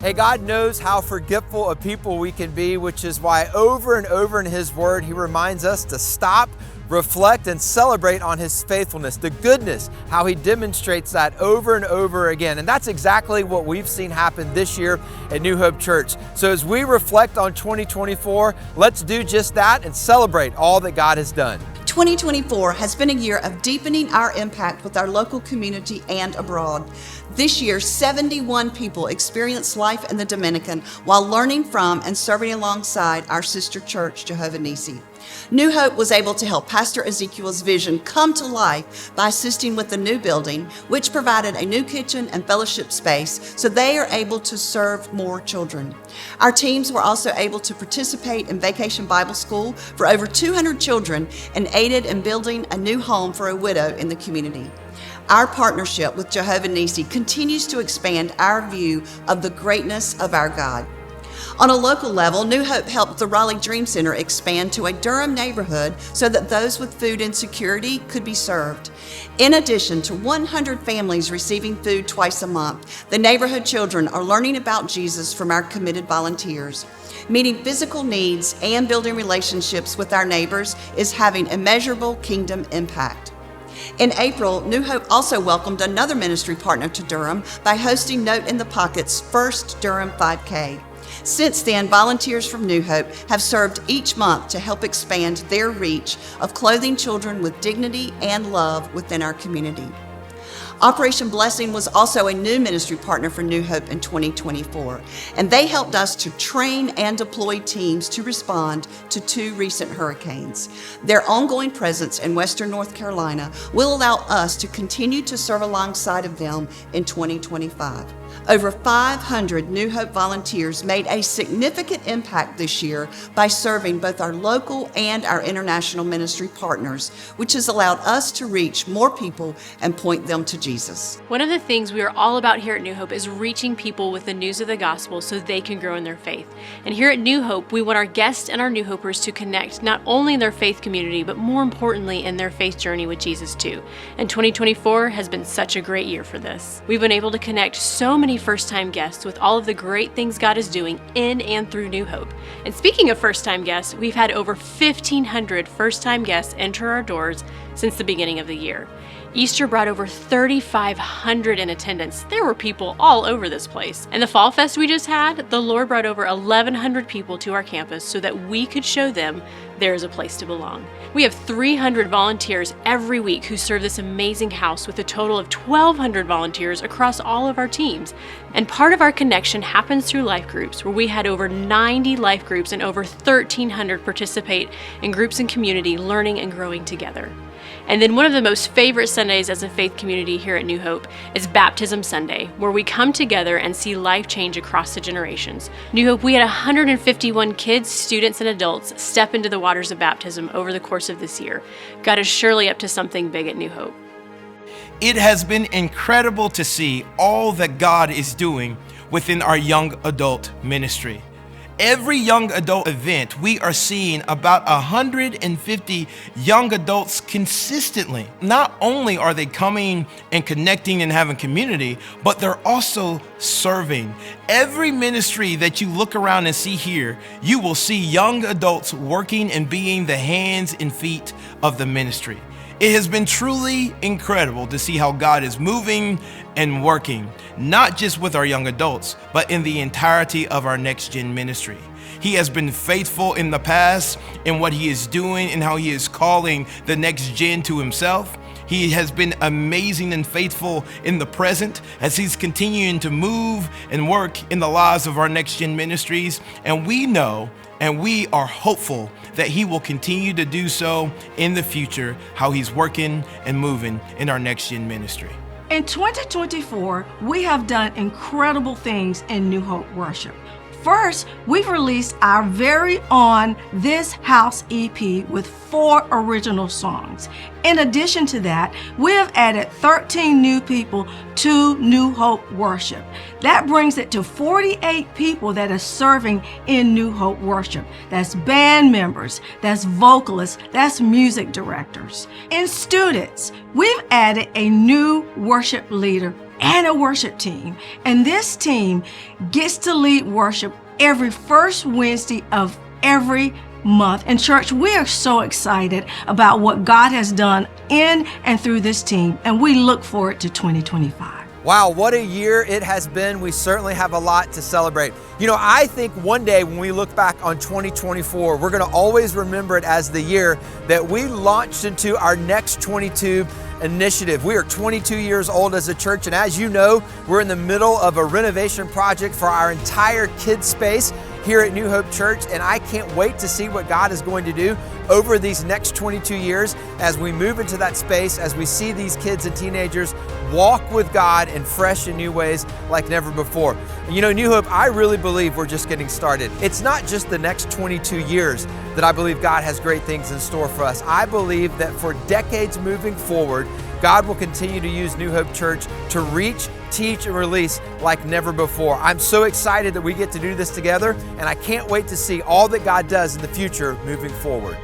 Hey, God knows how forgetful of people we can be, which is why over and over in His Word, He reminds us to stop, reflect, and celebrate on His faithfulness, the goodness, how He demonstrates that over and over again. And that's exactly what we've seen happen this year at New Hope Church. So as we reflect on 2024, let's do just that and celebrate all that God has done. 2024 has been a year of deepening our impact with our local community and abroad. This year, 71 people experienced life in the Dominican while learning from and serving alongside our sister church, Jehovah Nissi. New Hope was able to help Pastor Ezekiel's vision come to life by assisting with the new building, which provided a new kitchen and fellowship space so they are able to serve more children. Our teams were also able to participate in Vacation Bible School for over 200 children and aided in building a new home for a widow in the community. Our partnership with Jehovah Nissi continues to expand our view of the greatness of our God. On a local level, New Hope helped the Raleigh Dream Center expand to a Durham neighborhood so that those with food insecurity could be served. In addition to 100 families receiving food twice a month, the neighborhood children are learning about Jesus from our committed volunteers. Meeting physical needs and building relationships with our neighbors is having immeasurable kingdom impact. In April, New Hope also welcomed another ministry partner to Durham by hosting Note in the Pocket's first Durham 5K. Since then, volunteers from New Hope have served each month to help expand their reach of clothing children with dignity and love within our community. Operation Blessing was also a new ministry partner for New Hope in 2024, and they helped us to train and deploy teams to respond to 2 recent hurricanes. Their ongoing presence in Western North Carolina will allow us to continue to serve alongside of them in 2025. Over 500 New Hope volunteers made a significant impact this year by serving both our local and our international ministry partners, which has allowed us to reach more people and point them to Jesus. One of the things we are all about here at New Hope is reaching people with the news of the gospel so they can grow in their faith. And here at New Hope, we want our guests and our New Hopers to connect not only in their faith community, but more importantly in their faith journey with Jesus too. And 2024 has been such a great year for this. We've been able to connect so many first-time guests with all of the great things God is doing in and through New Hope. And speaking of first-time guests, we've had over 1,500 first-time guests enter our doors since the beginning of the year. Easter brought over 3,500 in attendance. There were people all over this place. And the Fall Fest we just had, the Lord brought over 1,100 people to our campus so that we could show them there is a place to belong. We have 300 volunteers every week who serve this amazing house with a total of 1,200 volunteers across all of our teams. And part of our connection happens through life groups, where we had over 90 life groups and over 1,300 participate in groups and community learning and growing together. And then one of the most favorite Sundays as a faith community here at New Hope is Baptism Sunday, where we come together and see life change across the generations. New Hope, we had 151 kids, students, and adults step into the waters of baptism over the course of this year. God is surely up to something big at New Hope. It has been incredible to see all that God is doing within our young adult ministry. Every young adult event, we are seeing about 150 young adults consistently. Not only are they coming and connecting and having community, but they're also serving. Every ministry that you look around and see here, you will see young adults working and being the hands and feet of the ministry. It has been truly incredible to see how God is moving and working, not just with our young adults, but in the entirety of our Next Gen ministry. He has been faithful in the past in what He is doing and how He is calling the Next Gen to Himself. He has been amazing and faithful in the present as He's continuing to move and work in the lives of our Next Gen ministries. And we know and we are hopeful that He will continue to do so in the future, how He's working and moving in our Next Gen ministry. In 2024, we have done incredible things in New Hope Worship. First, we've released our very own This House EP with 4 original songs. In addition to that, we have added 13 new people to New Hope Worship. That brings it to 48 people that are serving in New Hope Worship. That's band members, that's vocalists, that's music directors. In students, we've added a new worship leader and a worship team. And this team gets to lead worship every first Wednesday of every month. And church, we are so excited about what God has done in and through this team, and we look forward to 2025. Wow, what a year it has been. We certainly have a lot to celebrate. You know, I think one day when we look back on 2024, we're going to always remember it as the year that we launched into our Next 22 initiative. We are 22 years old as a church, and as you know, we're in the middle of a renovation project for our entire kids space here at NewHope Church, and I can't wait to see what God is going to do over these next 22 years as we move into that space, as we see these kids and teenagers walk with God in fresh and new ways like never before. And you know, New Hope, I really believe we're just getting started. It's not just the next 22 years that I believe God has great things in store for us. I believe that for decades moving forward, God will continue to use New Hope Church to reach, teach, and release like never before. I'm so excited that we get to do this together, and I can't wait to see all that God does in the future moving forward.